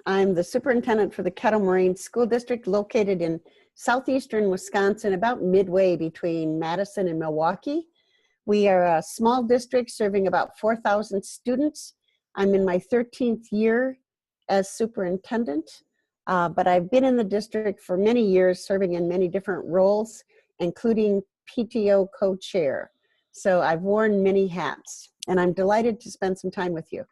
I'm the superintendent for the Kettle Moraine School District located in southeastern Wisconsin, about midway between Madison and Milwaukee. We are a small district serving about 4,000 students. I'm in my 13th year as superintendent, but I've been in the district for many years, serving in many different roles, including PTO co-chair. So I've worn many hats, and I'm delighted to spend some time with you.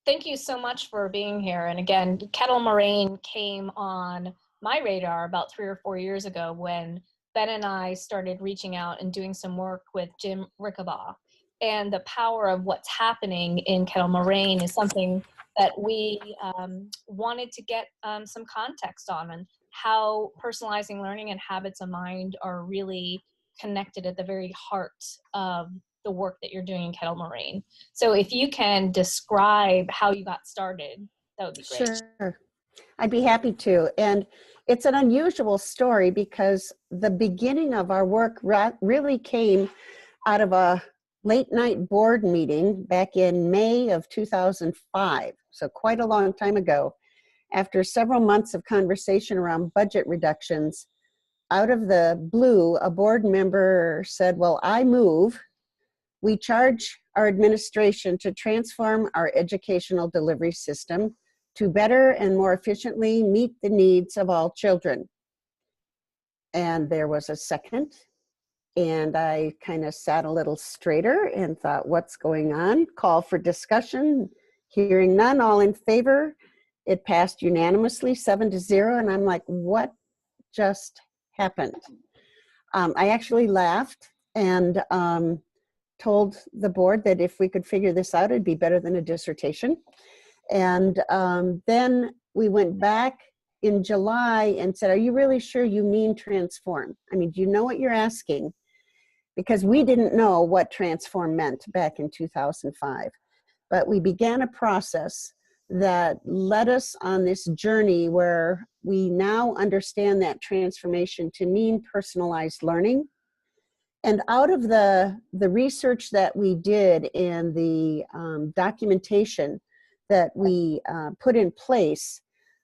Thank you so much for being here. And again, Kettle Moraine came on my radar about 3 or 4 years ago when Ben and I started reaching out and doing some work with Jim Rickabaugh. And the power of what's happening in Kettle Moraine is something that we wanted to get some context on, and how personalizing learning and habits of mind are really connected at the very heart of the work that you're doing in Kettle Moraine. So if you can describe how you got started, that would be great. Sure, I'd be happy to. And it's an unusual story because the beginning of our work really came out of a late night board meeting back in May of 2005. So quite a long time ago. After several months of conversation around budget reductions, out of the blue, a board member said, well, I move we charge our administration to transform our educational delivery system to better and more efficiently meet the needs of all children. And there was a second, and I kind of sat a little straighter and thought, what's going on? Call for discussion. Hearing none, all in favor. It passed unanimously, 7-0, and I'm like, what just happened? I actually laughed and told the board that if we could figure this out, it'd be better than a dissertation. And then we went back in July and said, are you really sure you mean transform? I mean, do you know what you're asking? Because we didn't know what transform meant back in 2005. But we began a process that led us on this journey where we now understand that transformation to mean personalized learning. And out of the research that we did and the documentation that we put in place,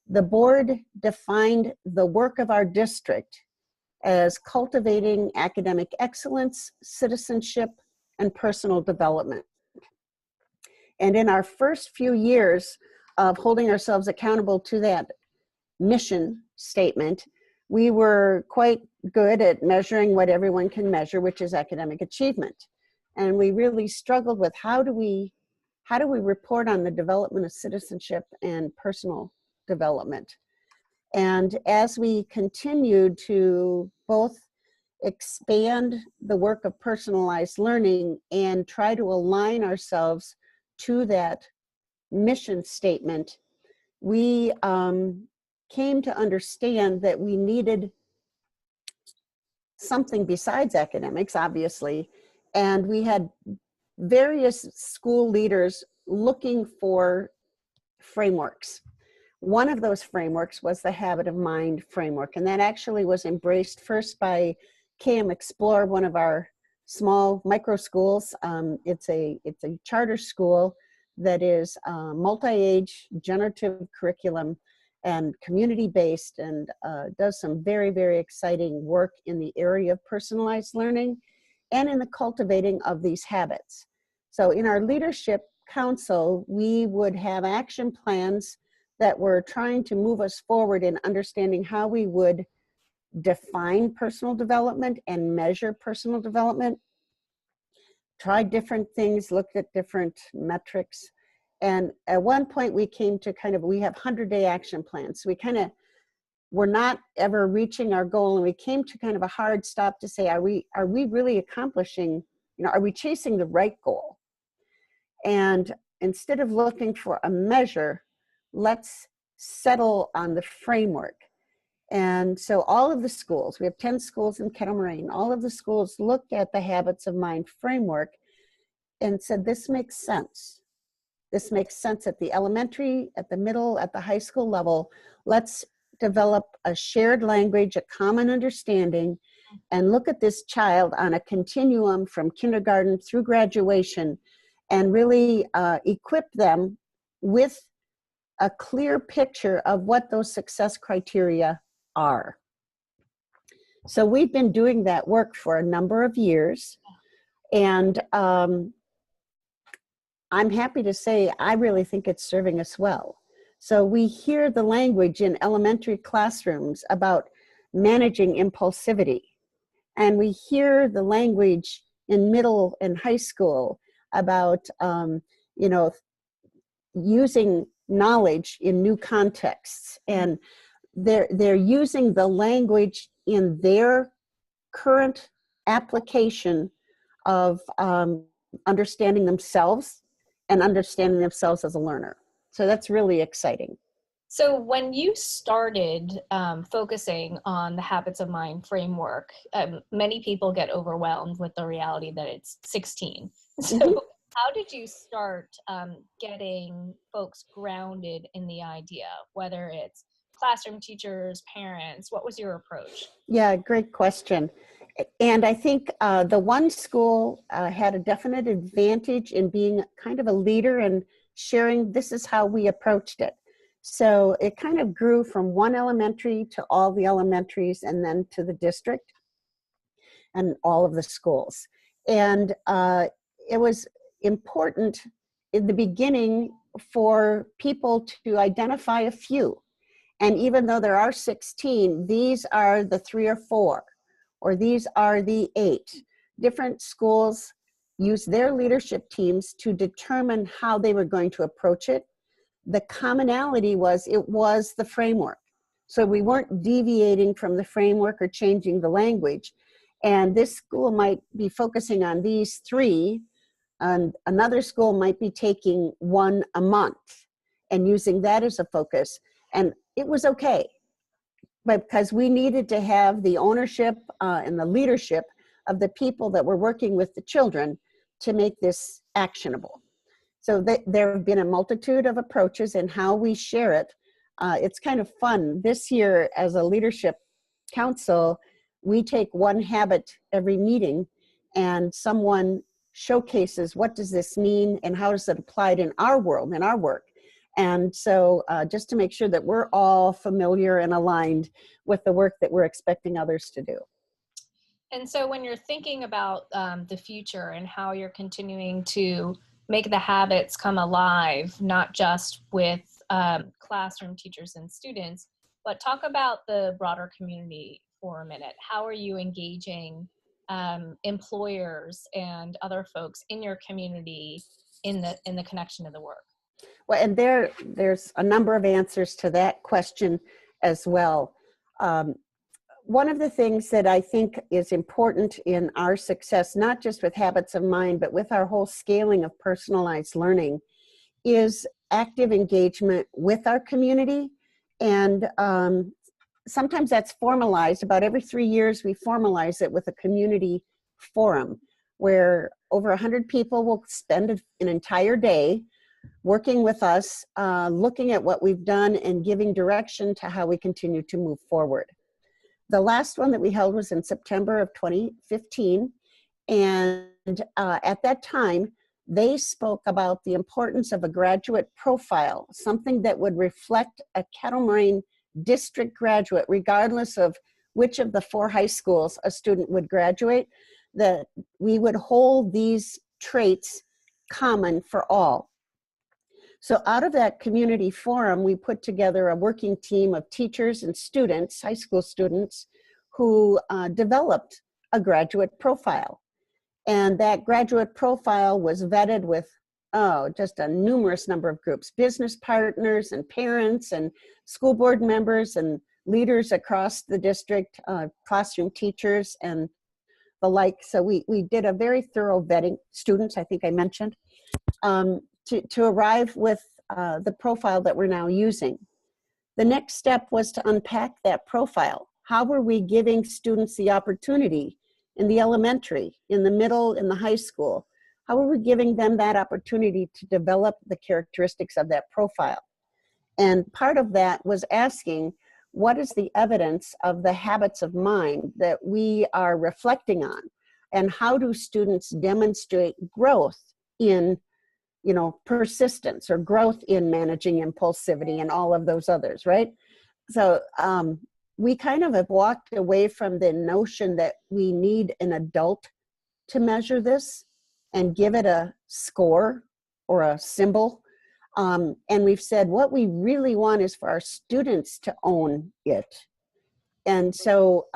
the board defined the work of our district as cultivating academic excellence, citizenship, and personal development. And in our first few years of holding ourselves accountable to that mission statement, we were quite good at measuring what everyone can measure, which is academic achievement. And we really struggled with how do we report on the development of citizenship and personal development. And as we continued to both expand the work of personalized learning and try to align ourselves to that mission statement, we came to understand that we needed something besides academics, obviously, and we had various school leaders looking for frameworks. One of those frameworks was the Habit of Mind framework, and that actually was embraced first by KM Explore, one of our small micro schools. It's a charter school that is multi-age, generative curriculum, and community-based, and does some very, very exciting work in the area of personalized learning and in the cultivating of these habits. So in our leadership council, we would have action plans that were trying to move us forward in understanding how we would define personal development and measure personal development, tried different things, looked at different metrics. And at one point we came to we have 100-day action plans. So we were not ever reaching our goal, and we came to kind of a hard stop to say, are we really accomplishing, are we chasing the right goal? And instead of looking for a measure, let's settle on the framework. And so all of the schools, we have 10 schools in Kettle Moraine, all of the schools looked at the Habits of Mind framework and said, this makes sense. This makes sense at the elementary, at the middle, at the high school level. Let's develop a shared language, a common understanding, and look at this child on a continuum from kindergarten through graduation and really equip them with a clear picture of what those success criteria are. So we've been doing that work for a number of years, and I'm happy to say I really think it's serving us well. So we hear the language in elementary classrooms about managing impulsivity, and we hear the language in middle and high school about using knowledge in new contexts, and they're using the language in their current application of understanding themselves and understanding themselves as a learner. So that's really exciting. So when you started focusing on the habits of mind framework, many people get overwhelmed with the reality that it's 16. So how did you start getting folks grounded in the idea, whether it's classroom teachers, parents? What was your approach? Yeah, great question. And I think the one school had a definite advantage in being kind of a leader and sharing this is how we approached it. So it kind of grew from one elementary to all the elementaries and then to the district and all of the schools. And it was important in the beginning for people to identify a few. And even though there are 16, these are the 3 or 4, or these are the 8. Different schools use their leadership teams to determine how they were going to approach it. The commonality was it was the framework. So we weren't deviating from the framework or changing the language. And this school might be focusing on these 3, and another school might be taking 1 a month and using that as a focus. And it was okay, but because we needed to have the ownership and the leadership of the people that were working with the children to make this actionable. So there have been a multitude of approaches in how we share it. It's kind of fun. This year, as a leadership council, we take one habit every meeting, and someone showcases what does this mean and how does it apply in our world, in our work. And so just to make sure that we're all familiar and aligned with the work that we're expecting others to do. And so when you're thinking about the future and how you're continuing to make the habits come alive, not just with classroom teachers and students, but talk about the broader community for a minute. How are you engaging employers and other folks in your community in the connection to the work? Well, and there's a number of answers to that question as well. One of the things that I think is important in our success, not just with habits of mind, but with our whole scaling of personalized learning, is active engagement with our community. And sometimes that's formalized. About every 3 years, we formalize it with a community forum where over 100 people will spend an entire day working with us, looking at what we've done and giving direction to how we continue to move forward. The last one that we held was in September of 2015. And at that time, they spoke about the importance of a graduate profile, something that would reflect a Kettle Moraine district graduate, regardless of which of the 4 high schools a student would graduate, that we would hold these traits common for all. So out of that community forum, we put together a working team of teachers and students, high school students, who developed a graduate profile. And that graduate profile was vetted with, just a numerous number of groups, business partners and parents and school board members and leaders across the district, classroom teachers and the like. So we did a very thorough vetting, students, I think I mentioned, to arrive with the profile that we're now using. The next step was to unpack that profile. How were we giving students the opportunity in the elementary, in the middle, in the high school? How are we giving them that opportunity to develop the characteristics of that profile? And part of that was asking, what is the evidence of the habits of mind that we are reflecting on? And how do students demonstrate growth in persistence or growth in managing impulsivity and all of those others, right? So we kind of have walked away from the notion that we need an adult to measure this and give it a score or a symbol. And we've said what we really want is for our students to own it. And so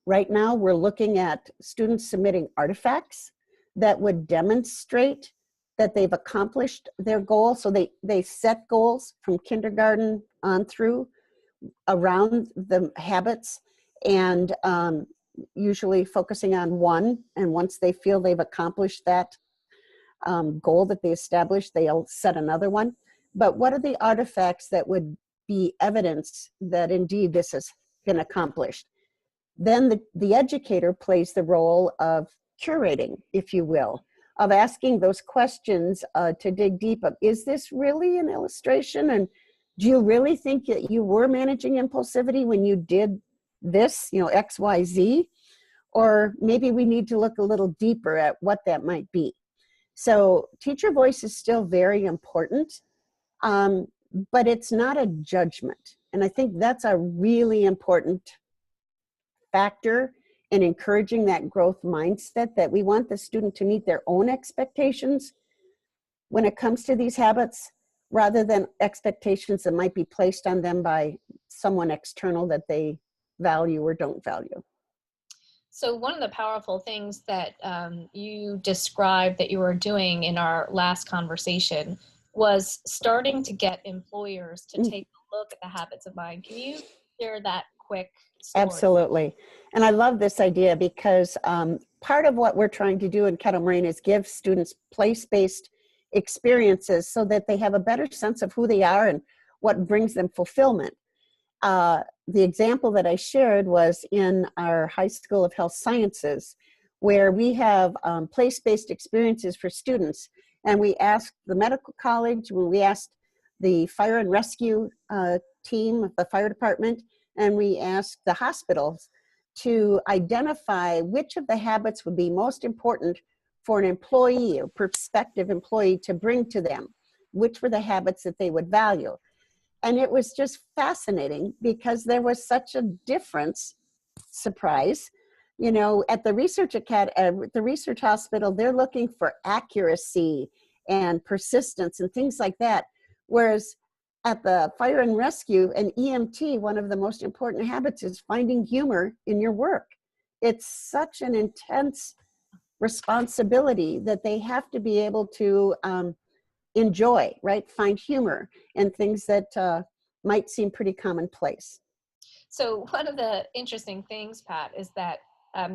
right now we're looking at students submitting artifacts that would demonstrate that they've accomplished their goal. So they set goals from kindergarten on through around the habits, and usually focusing on one. And once they feel they've accomplished that goal that they established, they'll set another one. But what are the artifacts that would be evidence that indeed this has been accomplished? Then the educator plays the role of curating, if you will, of asking those questions to dig deep of, is this really an illustration? And do you really think that you were managing impulsivity when you did this, X, Y, Z? Or maybe we need to look a little deeper at what that might be. So teacher voice is still very important, but it's not a judgment. And I think that's a really important factor in encouraging that growth mindset, that we want the student to meet their own expectations when it comes to these habits, rather than expectations that might be placed on them by someone external that they value or don't value. So one of the powerful things that you described that you were doing in our last conversation was starting to get employers to take a look at the habits of mind. Can you share that quick story? Absolutely. And I love this idea because part of what we're trying to do in Kettle Moraine is give students place-based experiences so that they have a better sense of who they are and what brings them fulfillment. The example that I shared was in our High School of Health Sciences, where we have place-based experiences for students. And we asked the medical college, we asked the fire and rescue team of the fire department, and we asked the hospitals to identify which of the habits would be most important for an employee or prospective employee to bring to them, which were the habits that they would value. And it was just fascinating because there was such a difference, surprise, at the research hospital, they're looking for accuracy and persistence and things like that. Whereas at the fire and rescue and EMT, one of the most important habits is finding humor in your work. It's such an intense responsibility that they have to be able to enjoy, right? Find humor in things that might seem pretty commonplace. So one of the interesting things, Pat, is that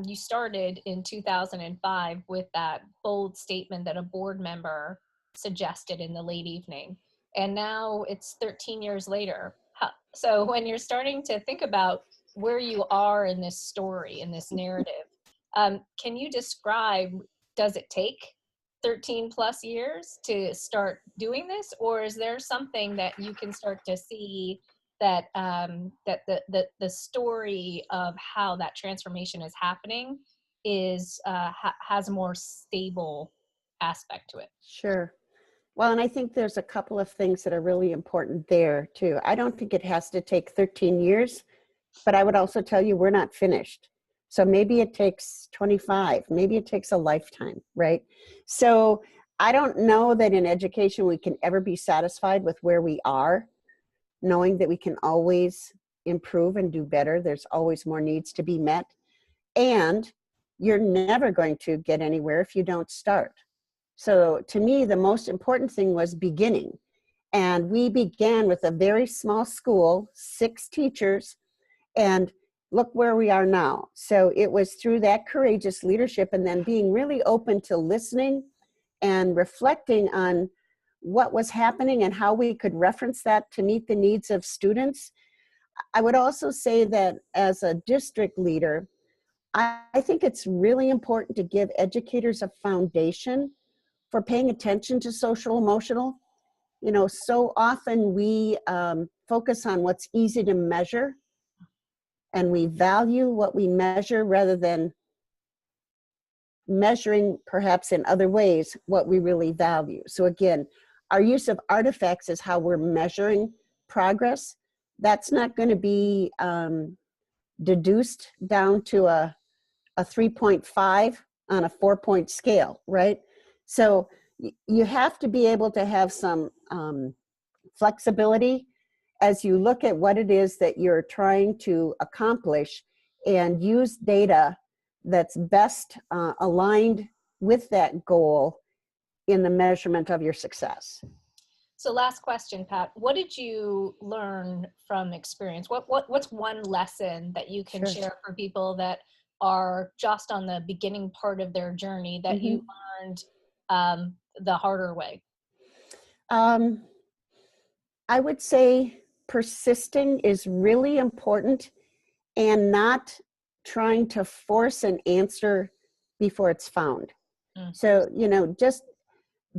you started in 2005 with that bold statement that a board member suggested in the late evening. And now it's 13 years later. So when you're starting to think about where you are in this story, in this narrative, can you describe, does it take 13 plus years to start doing this? Or is there something that you can start to see that the story of how that transformation is happening is has a more stable aspect to it? Sure. Well, and I think there's a couple of things that are really important there too. I don't think it has to take 13 years, but I would also tell you we're not finished. So maybe it takes 25, maybe it takes a lifetime, right? So I don't know that in education we can ever be satisfied with where we are, knowing that we can always improve and do better. There's always more needs to be met. And you're never going to get anywhere if you don't start. So to me, the most important thing was beginning. And we began with a very small school, 6 teachers, and look where we are now. So it was through that courageous leadership and then being really open to listening and reflecting on what was happening and how we could reference that to meet the needs of students. I would also say that as a district leader, I think it's really important to give educators a foundation for paying attention to social emotional. So often we focus on what's easy to measure, and we value what we measure rather than measuring perhaps in other ways what we really value. So again, our use of artifacts is how we're measuring progress. That's not going to be deduced down to a 3.5 on a 4-point scale, right? So you have to be able to have some flexibility as you look at what it is that you're trying to accomplish, and use data that's best aligned with that goal in the measurement of your success. So last question, Pat, what did you learn from experience? What's one lesson that you can share for people that are just on the beginning part of their journey that you learned the harder way? I would say persisting is really important, and not trying to force an answer before it's found. So, just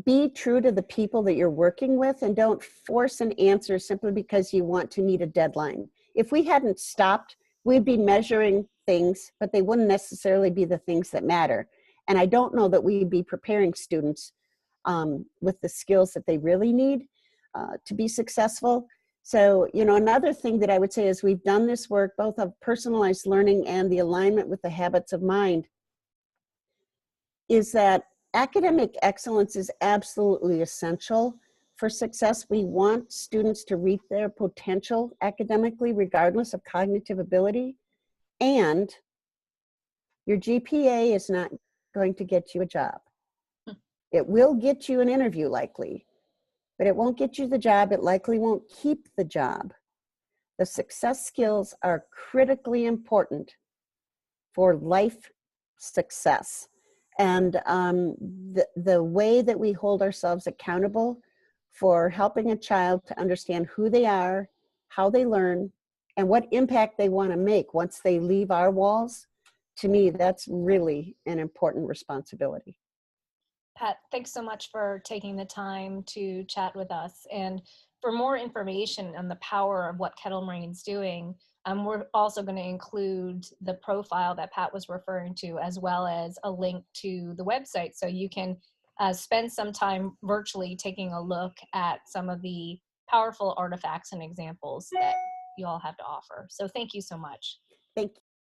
be true to the people that you're working with, and don't force an answer simply because you want to meet a deadline. If we hadn't stopped, we'd be measuring things, but they wouldn't necessarily be the things that matter. And I don't know that we'd be preparing students with the skills that they really need to be successful. So, another thing that I would say is we've done this work, both of personalized learning and the alignment with the habits of mind, is that academic excellence is absolutely essential for success. We want students to reach their potential academically, regardless of cognitive ability. And your GPA is not going to get you a job. It will get you an interview likely, but it won't get you the job. It likely won't keep the job. The success skills are critically important for life success. And the way that we hold ourselves accountable for helping a child to understand who they are, how they learn, and what impact they want to make once they leave our walls, to me, that's really an important responsibility. Pat, thanks so much for taking the time to chat with us. And for more information on the power of what Kettle Moraine's doing, we're also going to include the profile that Pat was referring to, as well as a link to the website, so you can spend some time virtually taking a look at some of the powerful artifacts and examples that you all have to offer. So thank you so much. Thank you.